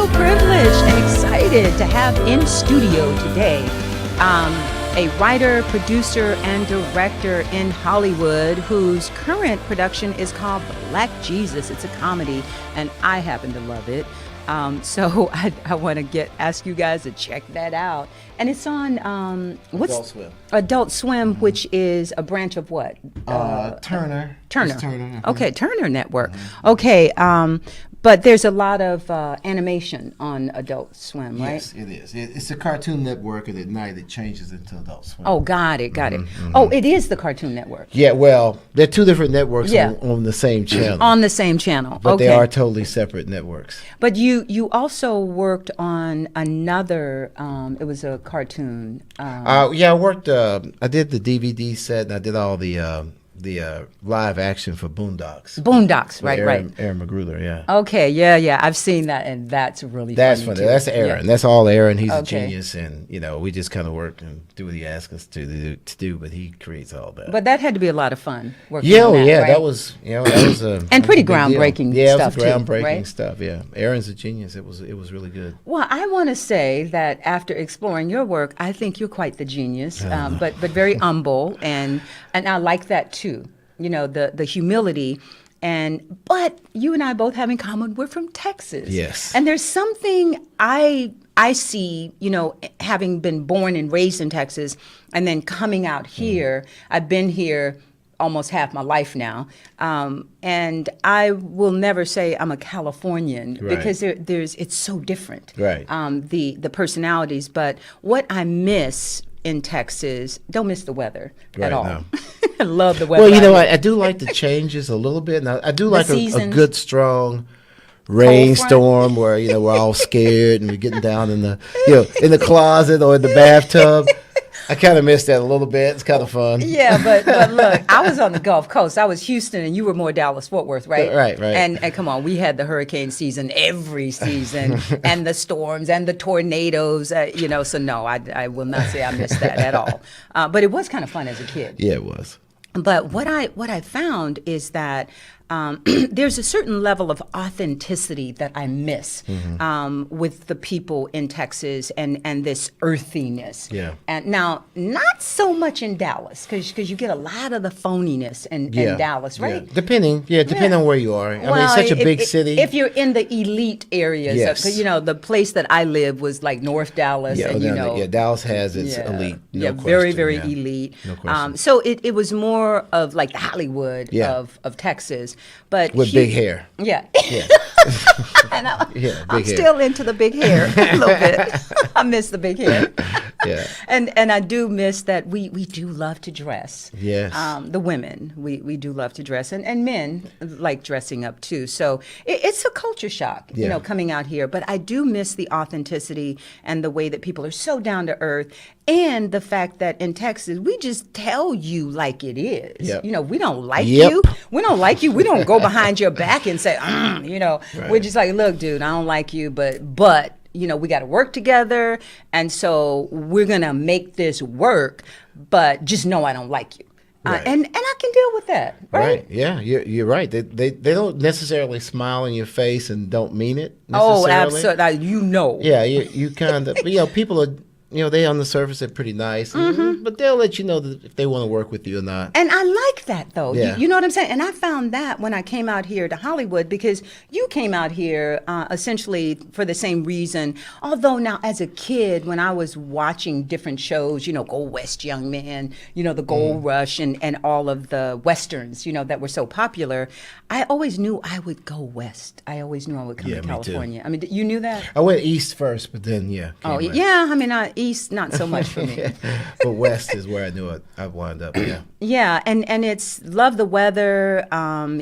so privileged and excited to have in studio today a writer, producer, and director in Hollywood whose current production is called Black Jesus. It's a comedy, and I happen to love it. So I want to ask you guys to check that out. And it's on Adult Swim. Adult Swim, which is a branch of what? Turner. Turner. It's Turner. Mm-hmm. Okay, Turner Network. Okay, but there's a lot of animation on Adult Swim, right? Yes, it is. It's a Cartoon Network, and at night it changes into Adult Swim. Oh, got it. Mm-hmm. Oh, it is the Cartoon Network. Yeah, well, they're two different networks on the same channel. On the same channel. But okay. they are totally separate networks. But you also worked on another, it was a cartoon. Yeah, I worked, I did the DVD set, and I did all the live action for Boondocks. Boondocks, right. Aaron McGruder, yeah. Okay, yeah. I've seen that, and that's really That's funny, funny. too. That's Aaron. Yeah. That's all Aaron. He's a Okay. genius, and we just kind of work and do what he asks us to do. But he creates all that. But that had to be a lot of fun. Working Yeah, on that, yeah, right? that was a And pretty big deal. groundbreaking Yeah, stuff, it was too, groundbreaking right? stuff. Yeah, Aaron's a genius. It was really good. Well, I want to say that after exploring your work, I think you're quite the genius, but very humble, and I like that too. You know, the humility, but you and I both have in common, we're from Texas. Yes. And there's something I see, having been born and raised in Texas, and then coming out here. I've been here almost half my life now, and I will never say I'm a Californian because it's so different. Right. The personalities, but what I miss in Texas, don't miss the weather at all. No. I love the weather. Well, I do like the changes a little bit. Now, I do like a good strong rainstorm where we're all scared and we're getting down in the in the closet or in the bathtub. I kind of miss that a little bit. It's kind of fun. Yeah, but look, I was on the Gulf Coast. I was Houston, and you were more Dallas-Fort Worth, right? Right. And come on, we had the hurricane season every season, and the storms and the tornadoes. So no, I will not say I missed that at all. But it was kind of fun as a kid. Yeah, it was. But what I found is that there's a certain level of authenticity that I miss with the people in Texas and this earthiness. Yeah. And now, not so much in Dallas, because you get a lot of the phoniness in Dallas, right? Yeah. Depending on where you are. I mean, it's such a big city. If you're in the elite areas, Yes. The place that I live was like North Dallas, Dallas has its elite. No question, very, very elite. No question. So it was more of like the Hollywood of Texas. But with big hair. Yeah. Yeah. And I'm big hair. still into the big hair a little bit. I miss the big hair. Yeah. And I do miss that we do love to dress. Yes. The women, we do love to dress. And men like dressing up too. So it's a culture shock, coming out here. But I do miss the authenticity and the way that people are so down to earth. And the fact that in Texas, we just tell you like it is. Yep. We don't like you. We don't like you. We don't go behind your back and say, Right. We're just like, look, dude, I don't like you, but we got to work together. And so we're going to make this work, but just know I don't like you. Right. And I can deal with that. Right. Yeah, you're right. They don't necessarily smile in your face and don't mean it necessarily. Oh, absolutely. Yeah, you kind of, people are, they on the surface are pretty nice, but they'll let you know that if they want to work with you or not. And I like that, though. Yeah. You know what I'm saying? And I found that when I came out here to Hollywood, because you came out here essentially for the same reason. Although now, as a kid, when I was watching different shows, Go West Young Man, the Gold Rush, and all of the Westerns, that were so popular, I always knew I would go west. I always knew I would come to California. I mean, you knew that? I went east first, but then, west. Yeah, I mean, east, not so much for me. But west is where I knew I'd wind up, Yeah, and it's love the weather.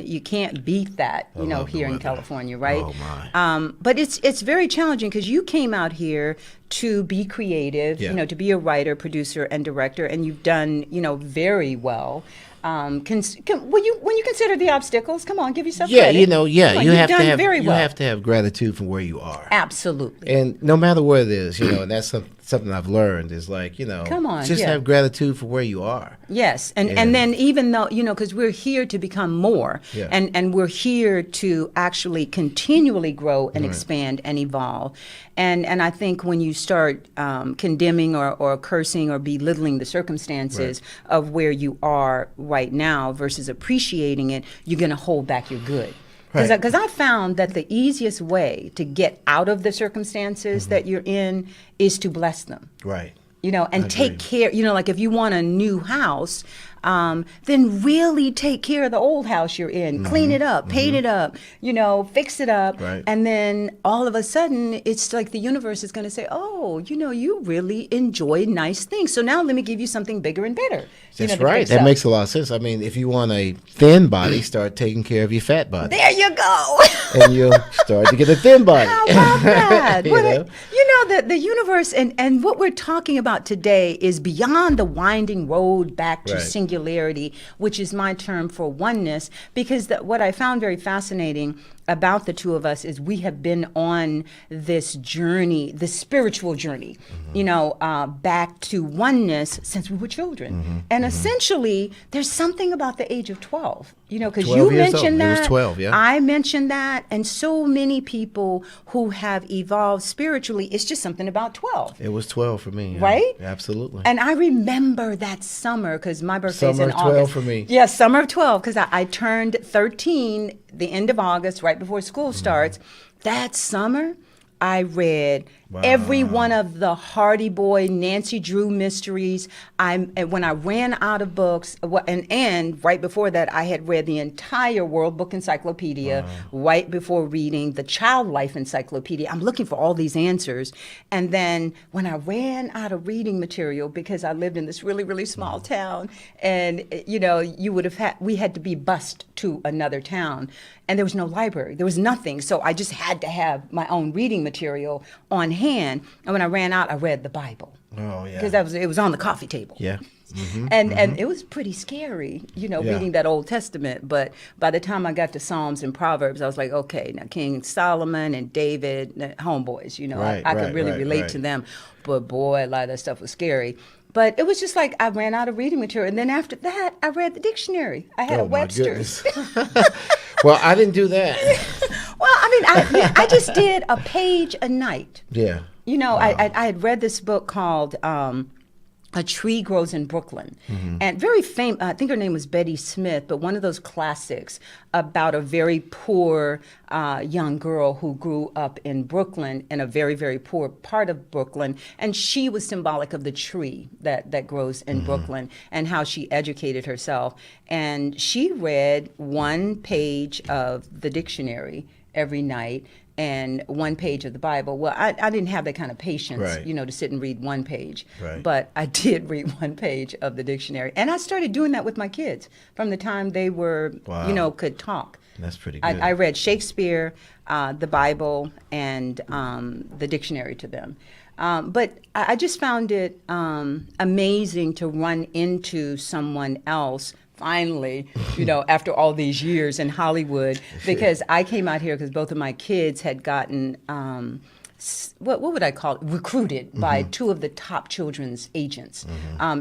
You can't beat that, here in California, right? Oh, my. But it's very challenging because you came out here to be creative, to be a writer, producer, and director, and you've done, very well. When you consider the obstacles, come on, give yourself credit. You have to have gratitude for where you are. Absolutely. And no matter what it is, and that's something I've learned is like, come on, just have gratitude for where you are. Yes, and then even though, because we're here to become more, and we're here to actually continually grow and expand and evolve. And I think when you start condemning or cursing or belittling the circumstances of where you are right now versus appreciating it, you're going to hold back your good. Because I found that the easiest way to get out of the circumstances that you're in is to bless them. Right. And take care, like if you want a new house, then really take care of the old house you're in. Clean it up, paint it up, fix it up. Right. And then all of a sudden, it's like the universe is going to say, oh, you really enjoy nice things. So now let me give you something bigger and better. That's right. That makes a lot of sense. I mean, if you want a thin body, start taking care of your fat body. There you go. And you'll start to get a thin body. How about that? The universe and what we're talking about today is beyond the winding road back to singularity, which is my term for oneness, because what I found very fascinating about the two of us is we have been on this journey, this spiritual journey, back to oneness since we were children. And essentially, there's something about the age of 12, because you mentioned that. It was 12, yeah. I mentioned that, and so many people who have evolved spiritually, it's just something about 12. It was 12 for me. Yeah. Right? Absolutely. And I remember that summer, because my birthday's in August. Summer of 12 for me. Yeah, summer of 12, because I turned 13 the end of August, right before school starts. That summer, I read every one of the Hardy Boy, Nancy Drew mysteries. When I ran out of books, and right before that, I had read the entire World Book Encyclopedia right before reading the Child Life Encyclopedia. I'm looking for all these answers. And then when I ran out of reading material, because I lived in this really, really small town, and we had to be bused to another town, and there was no library. There was nothing. So I just had to have my own reading material on hand. And when I ran out, I read the Bible. Oh, yeah. Because it was on the coffee table. Yeah. And it was pretty scary, reading that Old Testament. But by the time I got to Psalms and Proverbs, I was like, okay, now King Solomon and David, homeboys, I could really relate to them. But boy, a lot of that stuff was scary. But it was just like I ran out of reading material. And then after that, I read the dictionary. I had a Webster's. Well, I didn't do that. Well, I just did a page a night. Yeah. I had read this book called A Tree Grows in Brooklyn. And very famous, I think her name was Betty Smith, but one of those classics about a very poor young girl who grew up in Brooklyn, in a very, very poor part of Brooklyn. And she was symbolic of the tree that grows in Brooklyn and how she educated herself. And she read one page of the dictionary every night and one page of the Bible. Well, I didn't have that kind of patience, to sit and read one page. Right. But I did read one page of the dictionary. And I started doing that with my kids from the time they were, could talk. That's pretty good. I read Shakespeare, the Bible, and the dictionary to them. But I just found it amazing to run into someone else finally, after all these years in Hollywood, because I came out here because both of my kids had gotten, what would I call it, recruited by two of the top children's agents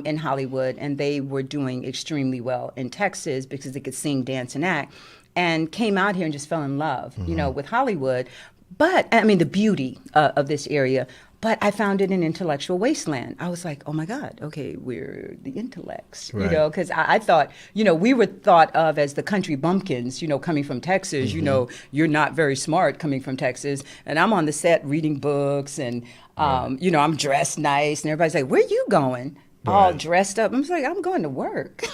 in Hollywood, and they were doing extremely well in Texas because they could sing, dance, and act, and came out here and just fell in love, with Hollywood. But, the beauty of this area. But I found it an intellectual wasteland. I was like, oh my God, okay, we're the intellects, because I thought, we were thought of as the country bumpkins, coming from Texas, you're not very smart coming from Texas. And I'm on the set reading books and, I'm dressed nice and everybody's like, where are you going? All dressed up. I'm like, I'm going to work.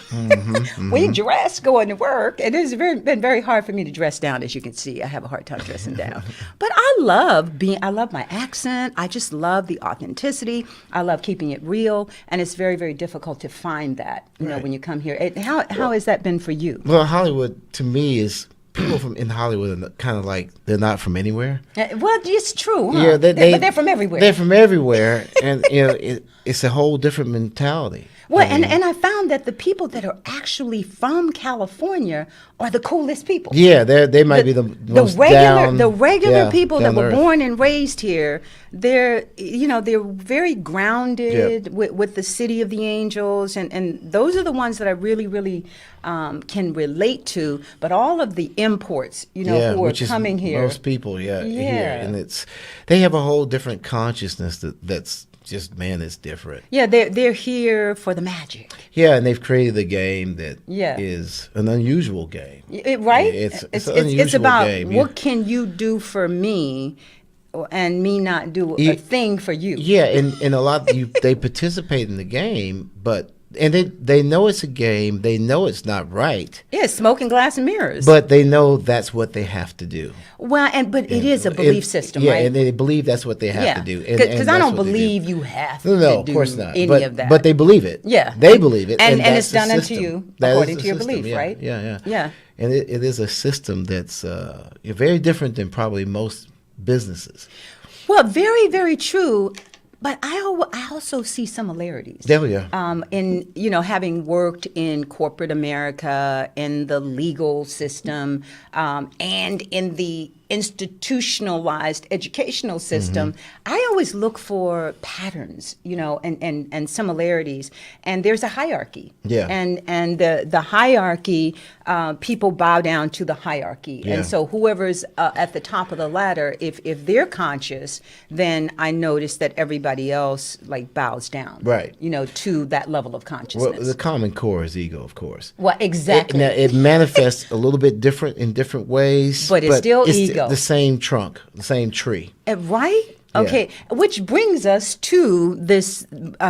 We dress going to work. And it's been very hard for me to dress down, as you can see. I have a hard time dressing down. But I love my accent. I just love the authenticity. I love keeping it real. And it's very, very difficult to find that, when you come here. How has that been for you? Well, Hollywood, to me, is people from in Hollywood are kind of like they're not from anywhere. Well, it's true. Huh? Yeah, but they're from everywhere. They're from everywhere, and it's a whole different mentality. Well, and I found that the people that are actually from California are the coolest people. Yeah, they might be the most regular people that were born and raised here. They're very grounded with the City of the Angels, and those are the ones that I really can relate to. But all of the imports, who are coming here, most people, here, and they have a whole different consciousness that's. Just it's different. Yeah, they're here for the magic. Yeah, and they've created a game that is an unusual game. Right? It's an unusual it's about game. What can you do for me, and me not do a thing for you. Yeah, and a lot they participate in the game, but. And they know it's a game. They know it's not right. Yeah, smoking glass and mirrors. But they know that's what they have to do. Well, it is a belief system, right? Yeah, and they believe that's what they have to do. Because I don't believe you have to do of course not. any of that. But they believe it. Yeah. They believe it. And it's done unto you according to your belief, right? Yeah. And it is a system that's very different than probably most businesses. Well, very, very true. But I also see similarities. There we go. In having worked in corporate America, in the legal system, and in the institutionalized educational system, I always look for patterns, and similarities. And there's a hierarchy. Yeah. And the hierarchy, people bow down to the hierarchy. Yeah. And so whoever's at the top of the ladder, if they're conscious, then I notice that everybody else bows down. Right. To that level of consciousness. Well, the common core is ego, of course. Well, exactly. It manifests a little bit different in different ways. But it's still ego. The same trunk, the same tree. Right? Okay, which brings us to this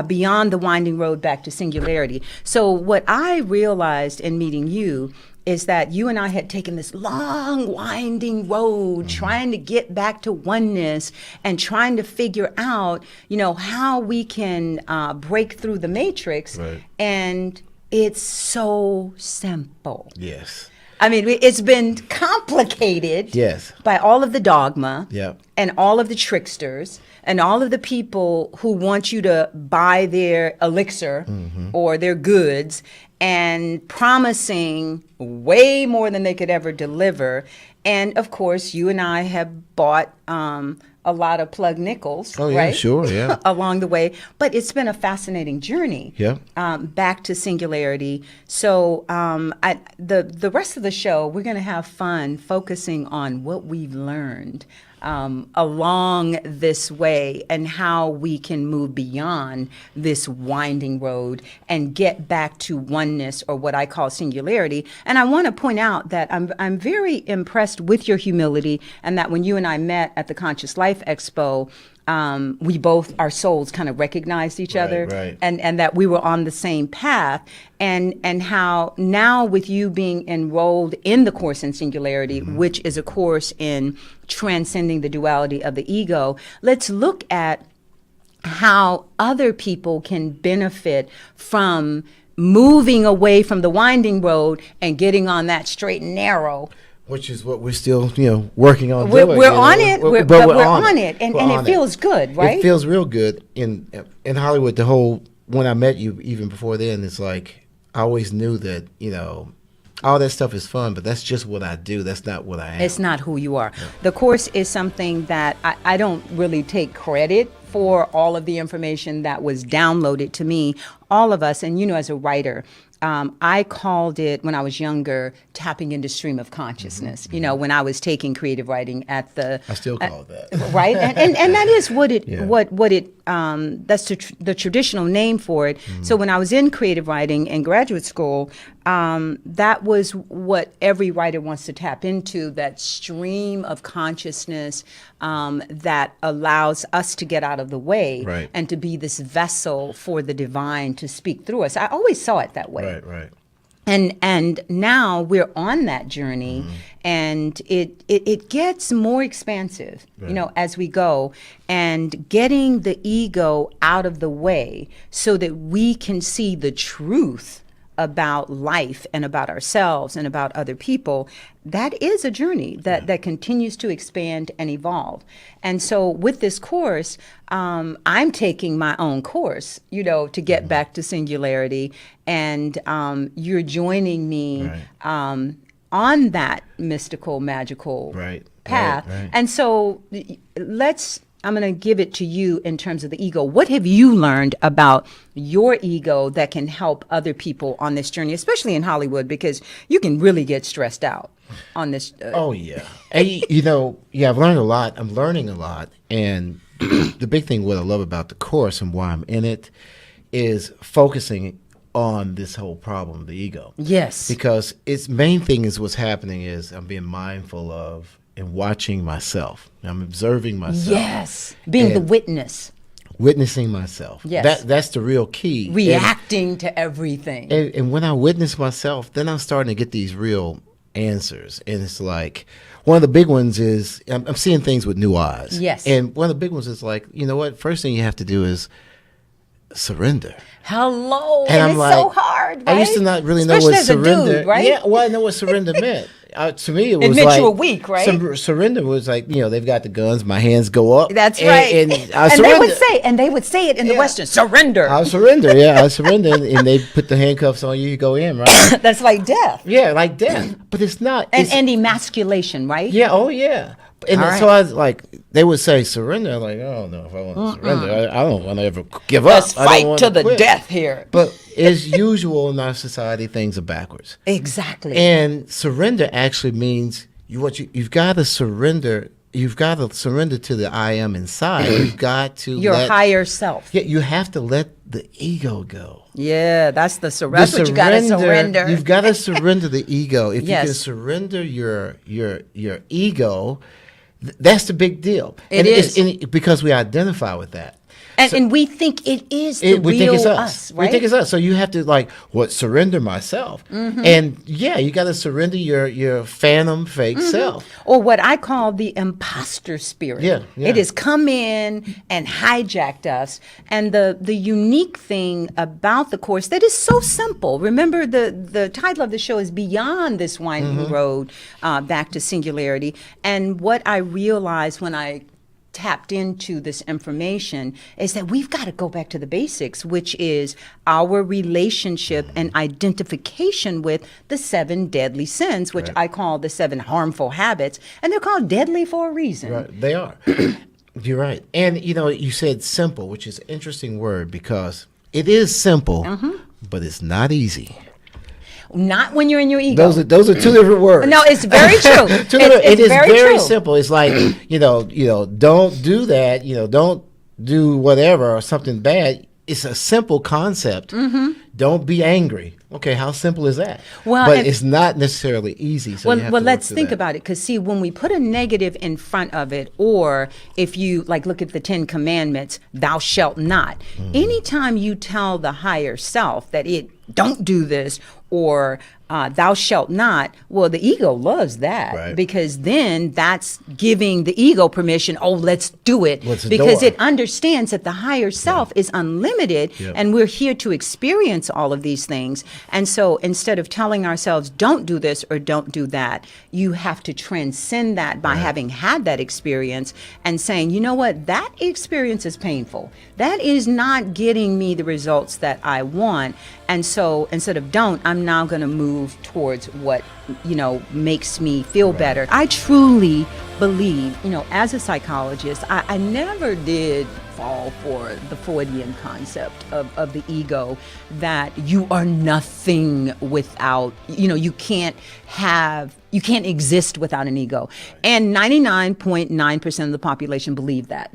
beyond the winding road back to singularity. So what I realized in meeting you is that you and I had taken this long winding road trying to get back to oneness and trying to figure out, how we can break through the matrix. Right. And it's so simple. Yes. I mean, it's been complicated by all of the dogma and all of the tricksters and all of the people who want you to buy their elixir or their goods and promising way more than they could ever deliver. And of course, you and I have bought a lot of plug nickels, right? Yeah, sure, yeah. along the way. But it's been a fascinating journey back to singularity. So the rest of the show, we're going to have fun focusing on what we've learned along this way and how we can move beyond this winding road and get back to oneness, or what I call singularity. And I want to point out that I'm very impressed with your humility, and that when you and I met at the Conscious Life Expo, we both, our souls kind of recognized each other, and that we were on the same path, and how now with you being enrolled in the Course in Singularity, which is a course in transcending the duality of the ego, let's look at how other people can benefit from moving away from the winding road and getting on that straight and narrow. Which is what we're still, working on. We're on it. We're on it, and it feels good, right? It feels real good in Hollywood. When I met you, even before then, it's like I always knew that all that stuff is fun, but that's just what I do. That's not what I am. It's not who you are. No. The course is something that I don't really take credit for all of the information that was downloaded to me. All of us, and as a writer, I called it, when I was younger, tapping into stream of consciousness. When I was taking creative writing at the... I still call it that. Right? And that is what it... that's the traditional name for it. So when I was in creative writing in graduate school, that was what every writer wants to tap into, that stream of consciousness that allows us to get out of the way and to be this vessel for the divine to speak through us. I always saw it that way. Right. And now we're on that journey, and it gets more expansive, as we go, and getting the ego out of the way so that we can see the truth about life and about ourselves and about other people, that is a journey that continues to expand and evolve. And so with this course, I'm taking my own course, to get back to singularity. And you're joining me on that mystical, magical path. Right. And so I'm going to give it to you in terms of the ego. What have you learned about your ego that can help other people on this journey, especially in Hollywood, because you can really get stressed out on this? Oh, yeah. And, I've learned a lot. I'm learning a lot. And the big thing, what I love about the course and why I'm in it, is focusing on this whole problem, the ego. Yes. Because its main thing is what's happening is I'm being mindful of and watching myself. I'm observing myself. Yes. Being the witness. Witnessing myself. Yes. That's the real key. Reacting to everything. And when I witness myself, then I'm starting to get these real answers. And it's like, one of the big ones is, I'm seeing things with new eyes. Yes. And one of the big ones is like, you know what? First thing you have to do is surrender. Hello. And it's so hard, right? I used to not really Especially know what as surrender. A dude, right? Yeah, well, I know what surrender meant. To me, it was meant like you were weak, right? Surrender was like, they've got the guns, my hands go up. That's right. And they would say it in the Western, surrender. I surrender. Yeah, I surrender, and they put the handcuffs on you. You go in, right? That's like death. Yeah, like death. But it's not. And emasculation, right? Yeah. Oh, yeah. And so I was like, they would say surrender. I'm like, I don't know if I want to surrender. I don't want to ever give up. Let's fight to the death here. But as usual in our society, things are backwards. Exactly. And surrender actually means you've got to surrender. You've got to surrender to the I am inside. You've got to your higher self. Yeah, you have to let the ego go. Yeah, that's what you got to surrender. You've got to surrender the ego. If you can surrender your ego, that's the big deal. It is. Because we identify with that. And we think it is the we real think it's us. Right? We think it's us. So you have to surrender myself. Mm-hmm. And you got to surrender your phantom fake self. Or what I call the imposter spirit. Yeah. It has come in and hijacked us. And the unique thing about the course that is so simple. Remember, the title of the show is Beyond This Winding Road Back to Singularity. And what I realized when I tapped into this information is that we've got to go back to the basics, which is our relationship and identification with the 7 deadly sins, which I call the 7 harmful habits, and they're called deadly for a reason. Right, they are. You're right. And you said simple, which is an interesting word because it is simple, but it's not easy. Not when you're in your ego. Those are 2 different words. No, it's very true. It is very true. simple. It's like, don't do that, don't do whatever or something bad. It's a simple concept. Don't be angry. Okay, how simple is that? But it's not necessarily easy. So let's think about it. Because see, when we put a negative in front of it, or if you look at the 10 Commandments, thou shalt not. Anytime you tell the higher self that it don't do this, or thou shalt not, well, the ego loves that because then that's giving the ego permission, let's do it, because it understands that the higher self is unlimited and we're here to experience all of these things. And so instead of telling ourselves, don't do this or don't do that, you have to transcend that by having had that experience and saying, you know what, that experience is painful. That is not getting me the results that I want. And so instead of don't, I'm now going to move towards what, makes me feel better. I truly believe, as a psychologist, I never did fall for the Freudian concept of the ego, that you are nothing without, you can't exist without an ego. And 99.9% of the population believe that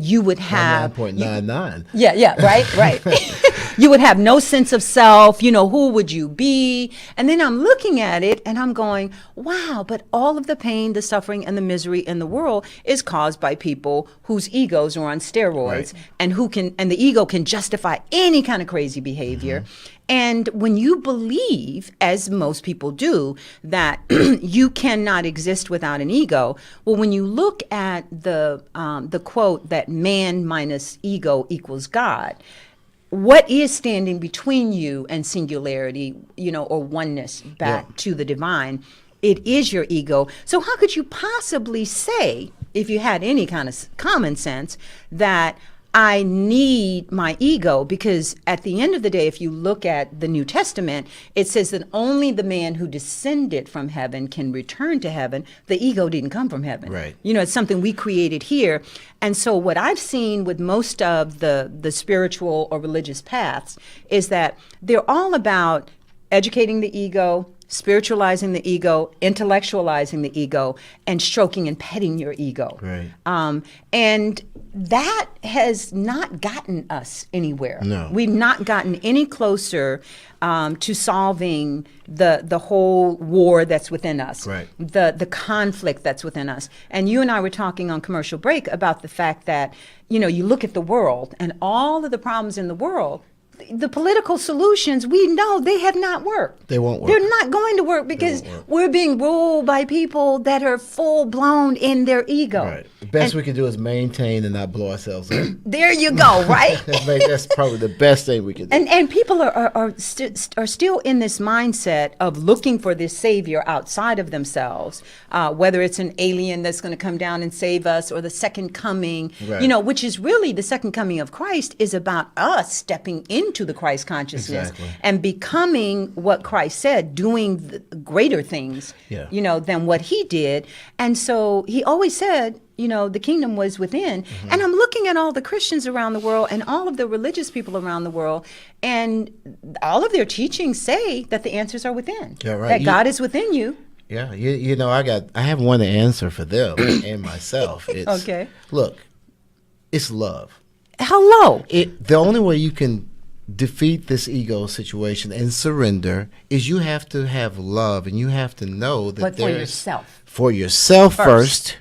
you would have 9.99. Right. You would have no sense of self, who would you be? And then I'm looking at it and I'm going, wow, but all of the pain, the suffering, and the misery in the world is caused by people whose egos are on steroids and the ego can justify any kind of crazy behavior. And when you believe, as most people do, that you cannot exist without an ego, well, when you look at the quote that man minus ego equals God, what is standing between you and singularity, or oneness back to the divine? It is your ego. So how could you possibly say, if you had any kind of common sense, that I need my ego? Because at the end of the day, if you look at the New Testament, it says that only the man who descended from heaven can return to heaven. The ego didn't come from heaven. Right. It's something we created here. And so what I've seen with most of the spiritual or religious paths is that they're all about educating the ego, spiritualizing the ego, intellectualizing the ego, and stroking and petting your ego. Right. And that has not gotten us anywhere. No. We've not gotten any closer to solving the whole war that's within us, right. the conflict that's within us. And you and I were talking on commercial break about the fact that, you look at the world and all of the problems in the world, the political solutions, we know they have not worked. They won't work. They're not going to work because we're being ruled by people that are full blown in their ego. Right. The best we can do is maintain and not blow ourselves up. There you go, right? That's probably the best thing we can do. And people are still in this mindset of looking for this savior outside of themselves, whether it's an alien that's going to come down and save us or the second coming, which is really the second coming of Christ is about us stepping into the Christ consciousness and becoming what Christ said, doing the greater things, than what he did. And so he always said, the kingdom was within. And I'm looking at all the Christians around the world and all of the religious people around the world, and all of their teachings say that the answers are within, that God is within you. Yeah, I have one answer for them and myself. It's, look, it's love. Hello. The only way you can defeat this ego situation and surrender is you have to have love, and you have to know that but for yourself first.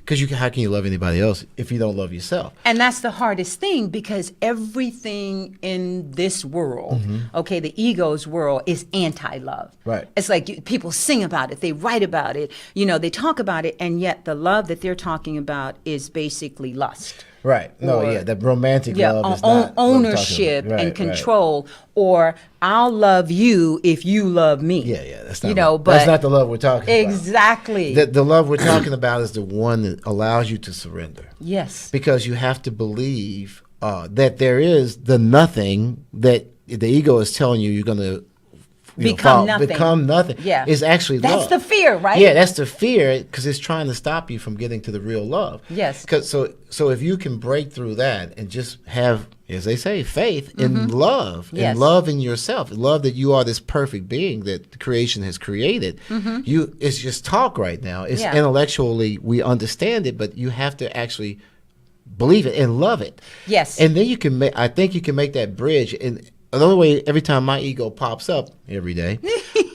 Because how can you love anybody else if you don't love yourself? And that's the hardest thing, because everything in this world, the ego's world, is anti-love. Right. It's like people sing about it, they write about it, they talk about it, and yet the love that they're talking about is basically lust. Right. No, that romantic love is not ownership and control, or I'll love you if you love me. Yeah, that's not that's not the love we're talking about. Exactly. The love we're talking about is the one that allows you to surrender. Yes. Because you have to believe that there is the nothing that the ego is telling you you're going to become nothing. Become nothing. Yeah. It's actually that's love. The fear, right? Yeah, that's the fear, because it's trying to stop you from getting to the real love. Yes. So if you can break through that and just have, as they say, faith in love, and love in yourself, love that you are this perfect being that the creation has created. It's just talk right now. It's intellectually we understand it, but you have to actually believe it and love it. Yes. And then I think you can make that bridge. And the only way, every time my ego pops up every day,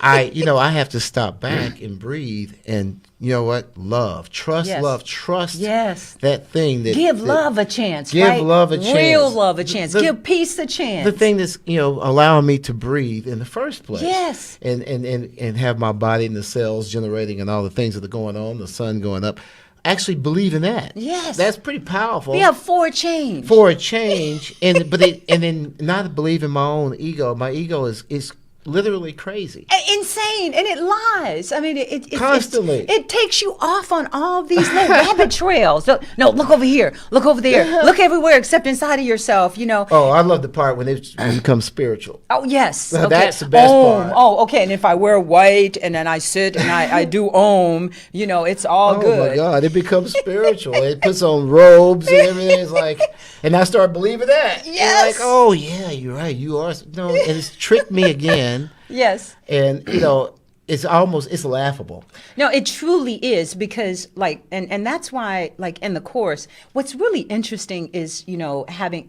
I have to stop back and breathe, and love, trust, that thing that give love a chance, give love a chance, real love a chance, give peace a chance, the thing that's allowing me to breathe in the first place, and have my body and the cells generating and all the things that are going on, the sun going up. Actually believe in that. Yes. That's pretty powerful. Yeah, for a change. And then not believe in my own ego. My ego is literally crazy. Insane. And it lies. I mean, it constantly. It takes you off on all these little rabbit trails. No, look over here. Look over there. Look everywhere except inside of yourself, Oh, I love the part when it becomes spiritual. Oh, yes. Okay. That's the best part. Oh, okay. And if I wear white and then I sit and I do Om, it's all good. Oh, my God. It becomes spiritual. It puts on robes and everything. It's like, and I start believing that. Yes. Like, oh, yeah, you're right. You are. No, and it's tricked me again. Yes. And, it's laughable. No, it truly is, because and that's why, in the course, what's really interesting is,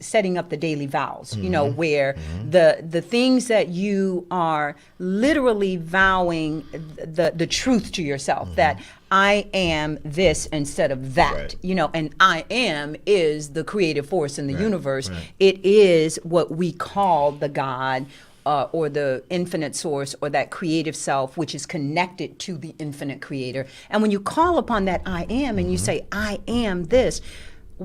setting up the daily vows, where the things that you are literally vowing the truth to yourself, that I am this instead of that, and I am is the creative force in the universe. Right. It is what we call the God, or the infinite source, or that creative self, which is connected to the infinite creator. And when you call upon that I am, and you say, I am this,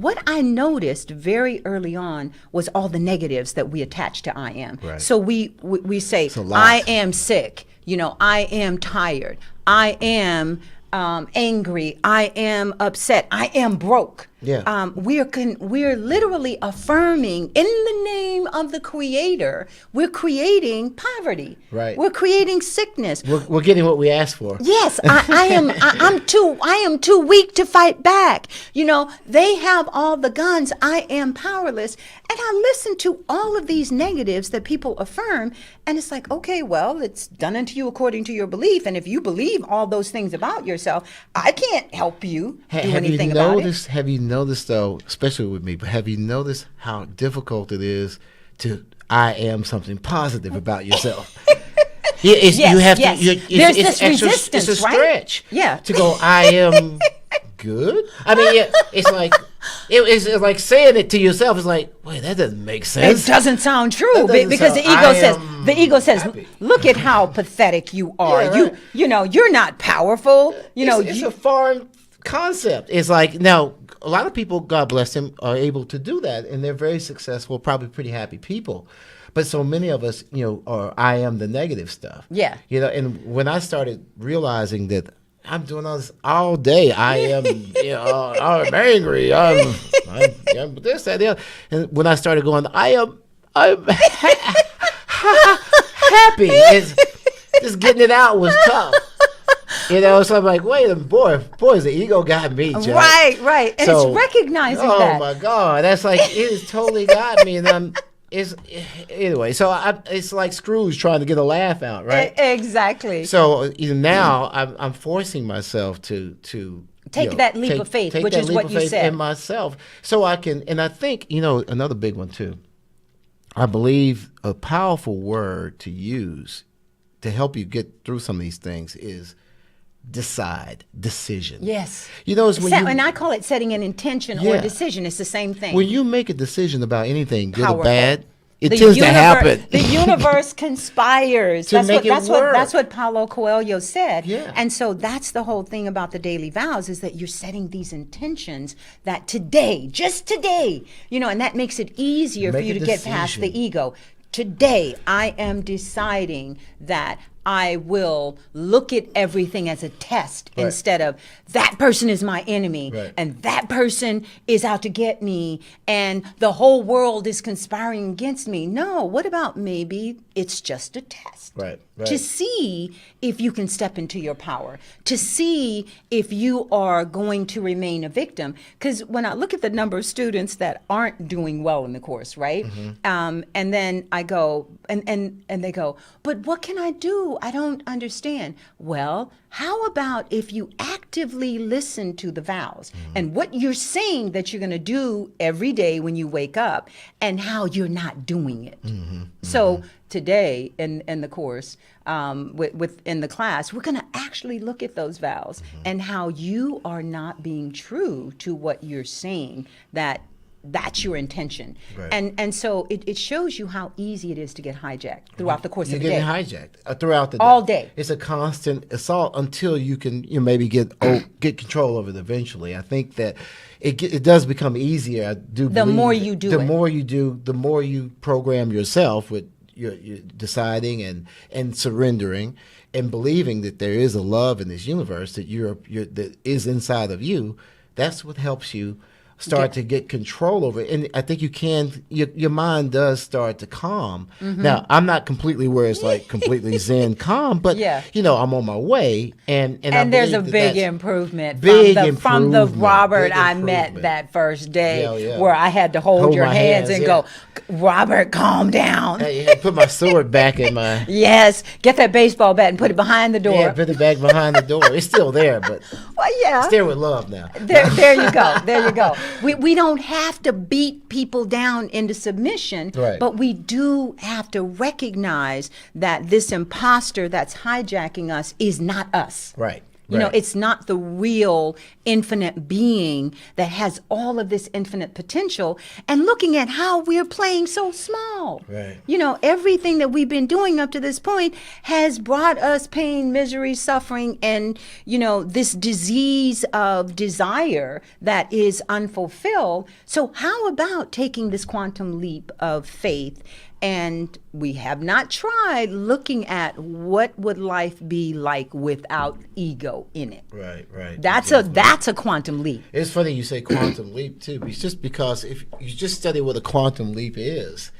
what I noticed very early on was all the negatives that we attach to I am. Right. So we say, I am sick, I am tired, I am angry, I am upset, I am broke. Yeah. We're literally affirming in the name of the Creator. We're creating poverty. Right. We're creating sickness. We're getting what we asked for. Yes, I am too weak to fight back. They have all the guns. I am powerless. And I listen to all of these negatives that people affirm, and it's like, okay, well, it's done unto you according to your belief. And if you believe all those things about yourself, I can't help you do anything about it. Have you noticed, though, especially with me, but have you noticed how difficult it is to I am something positive about yourself? Yes. There's this resistance, it's a right? stretch. Yeah. To go, I am good. I mean, it's like it's like saying it to yourself. It's like, wait, that doesn't make sense. It doesn't sound true because the ego says, happy. Look at how pathetic you are. Yeah, right. You're not powerful. It's a foreign concept. It's like, now a lot of people, God bless them, are able to do that, and they're very successful, probably pretty happy people. But so many of us, are I am the negative stuff. Yeah. And when I started realizing that I'm doing all this all day, I am, I'm angry, I'm this, that, the other. And when I started going, I'm happy. Just getting it out was tough. So I'm like, wait a minute, boy, the ego got me, Jack. Right. And So, it's recognizing that. Oh my God, that's like, it has totally got me. And anyway, so it's like Scrooge trying to get a laugh out, right? Exactly. So now I'm forcing myself to take that leap of faith, which is what you said, in myself, so I can. And I think another big one too. I believe a powerful word to use to help you get through some of these things is decision. Yes. It's when and I call it setting an intention or a decision. It's the same thing. When you make a decision about anything, good Powerful. or bad, it tends to happen. The universe conspires. That's what Paulo Coelho said. Yeah. And so that's the whole thing about the daily vows, is that you're setting these intentions that today, just today, and that makes it easier for you to get past the ego. Today, I am deciding that I will look at everything as a test instead of that person is my enemy and that person is out to get me and the whole world is conspiring against me. No, what about maybe it's just a test? Right. To see if you can step into your power, to see if you are going to remain a victim. Because when I look at the number of students that aren't doing well in the course, right? Mm-hmm. And then I go, and they go, but what can I do? I don't understand. Well, how about if you actively listen to the vows and what you're saying that you're going to do every day when you wake up and how you're not doing it? Mm-hmm. So today in the course, in the class, we're going to actually look at those vows and how you are not being true to what you're saying, that's your intention. Right. And so it shows you how easy it is to get hijacked throughout the course of the day. You're getting hijacked throughout the day. All day. It's a constant assault until you can maybe get control over it eventually. I think that it does become easier. I do believe the more you do the more you do, the more you program yourself with you're deciding and surrendering and believing that there is a love in this universe that that is inside of you. That's what helps you start to get control over it. And I think your mind does start to calm. Mm-hmm. Now, I'm not completely where it's like completely zen calm, but I'm on my way. And there's a big improvement from the Robert I met that first day where I had to hold your hands and go, Robert, calm down. I put my sword back in my... Yes, get that baseball bat and put it behind the door. Yeah, put it back behind the door. It's still there, but it's there with love now. There you go. There you go. We don't have to beat people down into submission, but we do have to recognize that this imposter that's hijacking us is not us. Right. You know, Right. it's not the real infinite being that has all of this infinite potential. And looking at how we're playing so small. Right. You know, everything that we've been doing up to this point has brought us pain, misery, suffering, and, you know, this disease of desire that is unfulfilled. So how about taking this quantum leap of faith? And we have not tried looking at what would life be like without ego in it. Right. That's a quantum leap. It's funny you say quantum leap too. It's just because if you just study what a quantum leap is,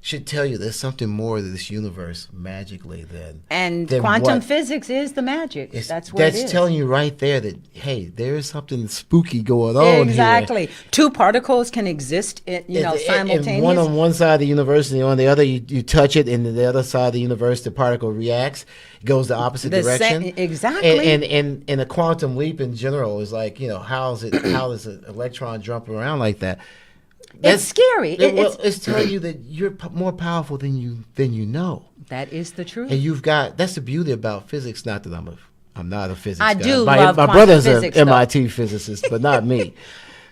should tell you there's something more to this universe magically than quantum what, physics is the magic. That's what that's it is. telling you right there that hey, there's something spooky going on Exactly. here. Two particles can exist, simultaneously. And one on one side of the universe, and on the other, you touch it, and the other side of the universe, the particle reacts, goes the opposite direction. Exactly. And a quantum leap in general is like, you know, how does an electron jump around like that? It's scary. It's telling you that you're more powerful than you know. That is the truth. And that's the beauty about physics. Not that I'm not a physics guy. I do my love my quantum brother's physics, an MIT physicist, but not me.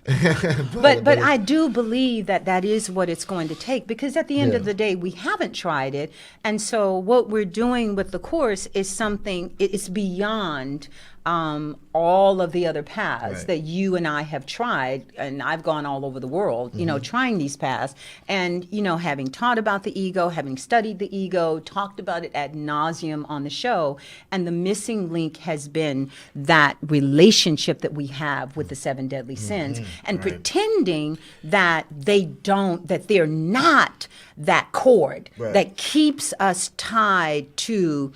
but I do believe that is what it's going to take, because at the end of the day, we haven't tried it. And so what we're doing with the course is something, it's beyond all of the other paths that you and I have tried. And I've gone all over the world, you know, trying these paths. And, you know, having taught about the ego, having studied the ego, talked about it ad nauseum on the show. And the missing link has been that relationship that we have with the seven deadly sins, and pretending that they're not that cord that keeps us tied to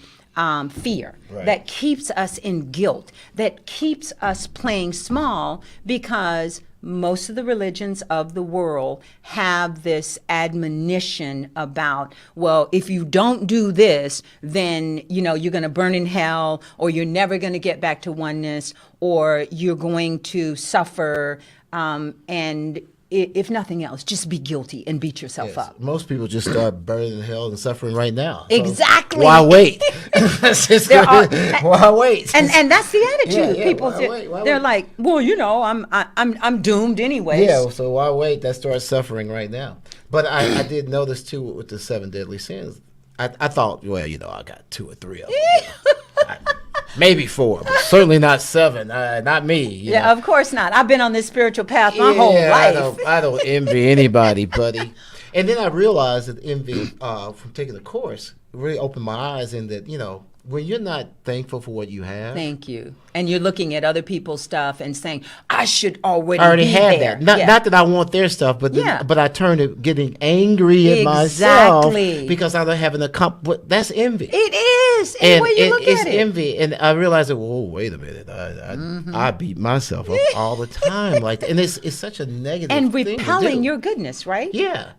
fear, that keeps us in guilt, that keeps us playing small, because most of the religions of the world have this admonition about, well, if you don't do this, then, you know, you're going to burn in hell, or you're never going to get back to oneness, or you're going to suffer, and if nothing else, just be guilty and beat yourself up. Most people just start burning in hell and suffering right now. So Exactly. why wait? Why wait? And that's the attitude. People why they're wait? like, well, you know, I'm doomed anyways. Yeah, so why wait? That starts suffering right now. But I did notice too with the seven deadly sins. I thought, well, you know, I got 2 or 3 of them. Maybe 4, but certainly not 7. Not me. You know? Of course not. I've been on this spiritual path my whole life. I don't envy anybody, buddy. And then I realized that envy from taking the course really opened my eyes in that, you know, when you're not thankful for what you have. Thank you. And you're looking at other people's stuff and saying, I should already be have there. Not that I want their stuff, but but I turn to getting angry at myself because I don't have an accomplishment. That's envy. It is. And way you look it's at it. envy. And I realized that, whoa, wait a minute. I beat myself up all the time like that. And it's such a negative and thing to repelling do. your goodness, right? Yeah.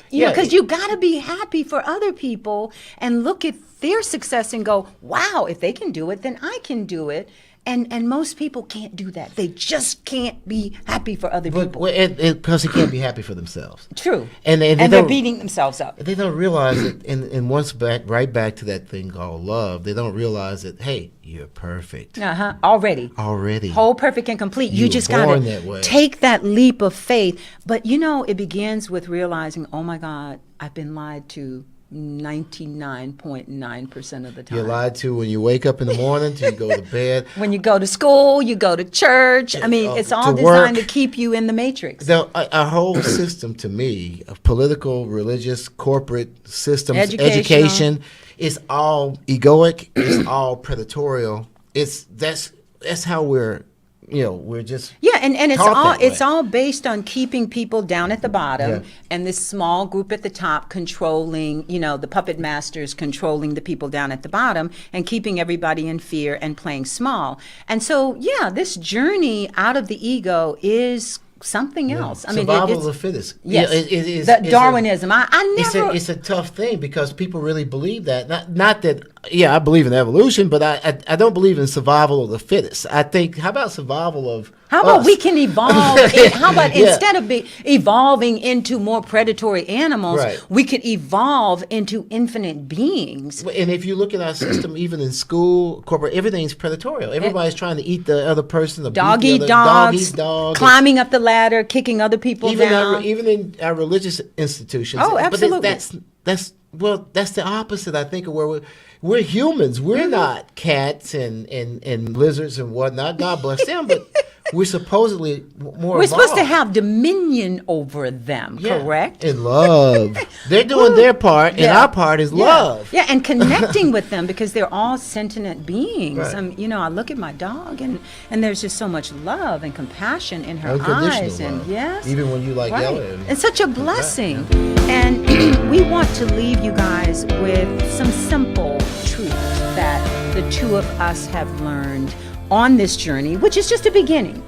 You know, because you got to be happy for other people and look at their success and go, wow, if they can do it, then I can do it. And most people can't do that. They just can't be happy for other people. Because they can't be happy for themselves. True. And they're beating themselves up. They don't realize it. And once right back to that thing called love, they don't realize that, hey, you're perfect. Already. Whole, perfect, and complete. You just got to take that leap of faith. But, you know, it begins with realizing, oh, my God, I've been lied to 99.9% of the time. You're lied to when you wake up in the morning till you go to bed. When you go to school, you go to church. I mean, it's all designed to keep you in the matrix. Our whole system, to me, of political, religious, corporate systems, education, is all egoic. It's all predatorial. That's how we're just and it's all based on keeping people down at the bottom and this small group at the top controlling, the puppet masters controlling the people down at the bottom and keeping everybody in fear and playing small. And so this journey out of the ego is something else. I mean, survival of the fittest. Yes, Darwinism. It's a tough thing because people really believe that. Not that Yeah, I believe in evolution, but I don't believe in survival of the fittest. I think, how about survival of How about us? we can evolve? How about instead of evolving into more predatory animals, Right. we could evolve into infinite beings? And if you look at our system, even in school, corporate, everything's predatory. Everybody's trying to eat the other person. Dog eat eat the other, dogs, dog eat dog. climbing up the ladder, kicking other people down. Even in our religious institutions. Oh, absolutely. But that's the opposite, I think, of where we're humans. We're not cats and lizards and whatnot. God bless them, but we're supposedly more We're supposed to evolved. have dominion over them, correct? In love. They're doing their part, and our part is love. Yeah, and connecting with them because they're all sentient beings. Right. I look at my dog, and there's just so much love and compassion in her Unconditional eyes. And love. yes, Even when you right. yell at him. It's such a blessing. And we want to leave you guys with some simple truths that the two of us have learned on this journey, which is just a beginning.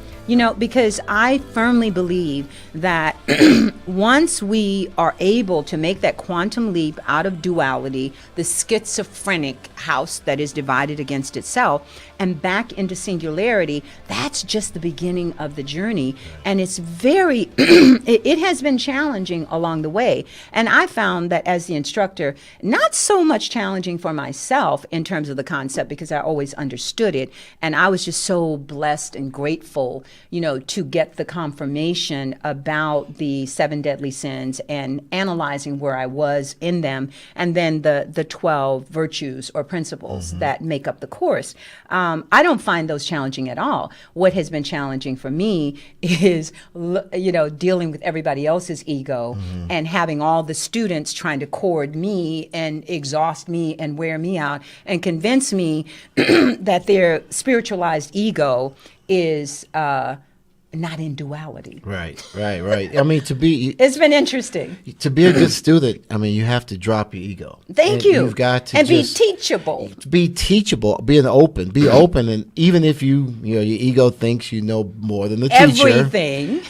Because I firmly believe that once we are able to make that quantum leap out of duality, the schizophrenic house that is divided against itself, and back into singularity, that's just the beginning of the journey. And it's very, it has been challenging along the way. And I found that as the instructor, not so much challenging for myself in terms of the concept, because I always understood it. And I was just so blessed and grateful to get the confirmation about the 7 deadly sins and analyzing where I was in them, and then the 12 virtues or principles that make up the course. I don't find those challenging at all. What has been challenging for me is, dealing with everybody else's ego and having all the students trying to cord me and exhaust me and wear me out and convince me that their spiritualized ego is not in duality. Right. I mean, it's been interesting. To be a good student, I mean, you have to drop your ego. Thank you. You've got to be teachable. Be teachable, be open, and even if your ego thinks you know more than the teacher. Everything.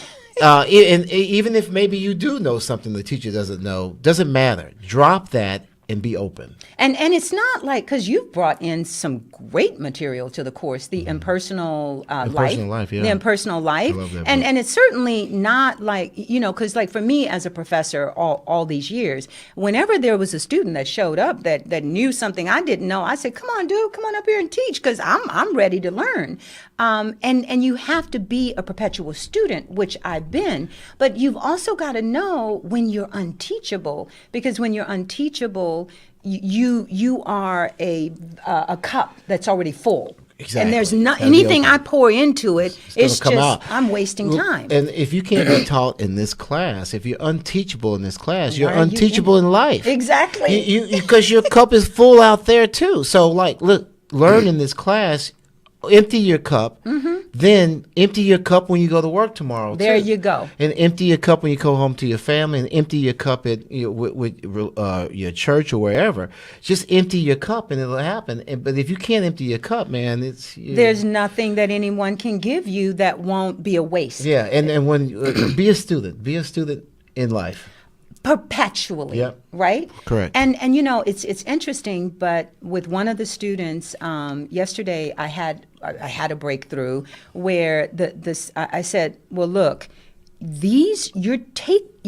And even if maybe you do know something the teacher doesn't know, doesn't matter. Drop that and be open. And it's not like, because you've brought in some great material to the course, the impersonal life. Yeah. The impersonal life. I love that and book. it's certainly not like, because like for me as a professor all these years, whenever there was a student that showed up that knew something I didn't know, I said, come on, dude, come on up here and teach, because I'm ready to learn. And you have to be a perpetual student, which I've been, but you've also got to know when you're unteachable, because when you're unteachable, you are a cup that's already full. Exactly. And there's not anything I pour into it. It's come just out. I'm wasting time. And if you can't be taught in this class, if you're unteachable in this class, you're Why are you unteachable in life. Exactly. Because your cup is full out there too. So look, learn in this class. Empty your cup, then empty your cup when you go to work tomorrow. There too. you go. And empty your cup when you go home to your family, and empty your cup at with your church or wherever. Just empty your cup, and it'll happen. But if you can't empty your cup, man, there's nothing that anyone can give you that won't be a waste. Yeah, and when be a student in life. Perpetually, Yep. Right? Correct. And it's interesting, but with one of the students yesterday, I had a breakthrough where I said, well, look, you're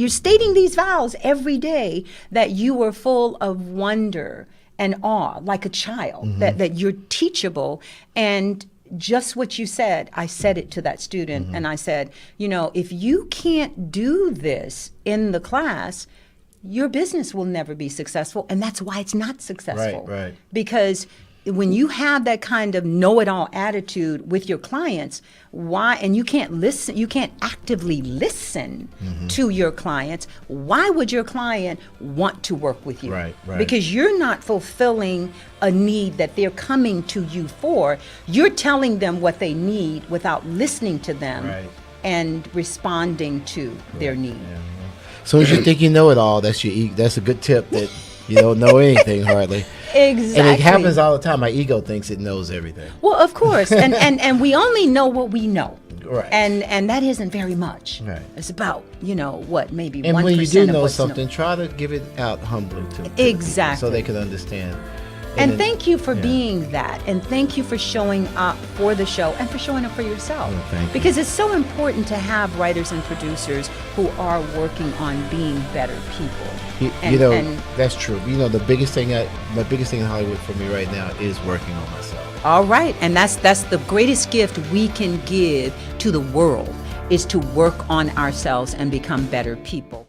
stating these vows every day that you were full of wonder and awe, like a child, that you're teachable. And just what you said, I said it to that student, and I said, if you can't do this in the class, your business will never be successful, and that's why it's not successful. Right. Because when you have that kind of know-it-all attitude with your clients, and you can't listen, you can't actively listen to your clients, why would your client want to work with you? Right. Because you're not fulfilling a need that they're coming to you for. You're telling them what they need without listening to them and responding to their need. Yeah. As soon as you think you know it all, that's a good tip that you don't know anything hardly. Exactly. And it happens all the time. My ego thinks it knows everything. Well, of course. And we only know what we know. Right. And that isn't very much. Right. It's about, maybe 1% And when you do of know what's something, try to give it out humbly to Exactly. people so they can understand. And thank you for being that. And thank you for showing up for the show and for showing up for yourself. Oh, thank you. Because it's so important to have writers and producers who are working on being better people. That's true. The biggest thing in Hollywood for me right now is working on myself. All right. And that's the greatest gift we can give to the world, is to work on ourselves and become better people.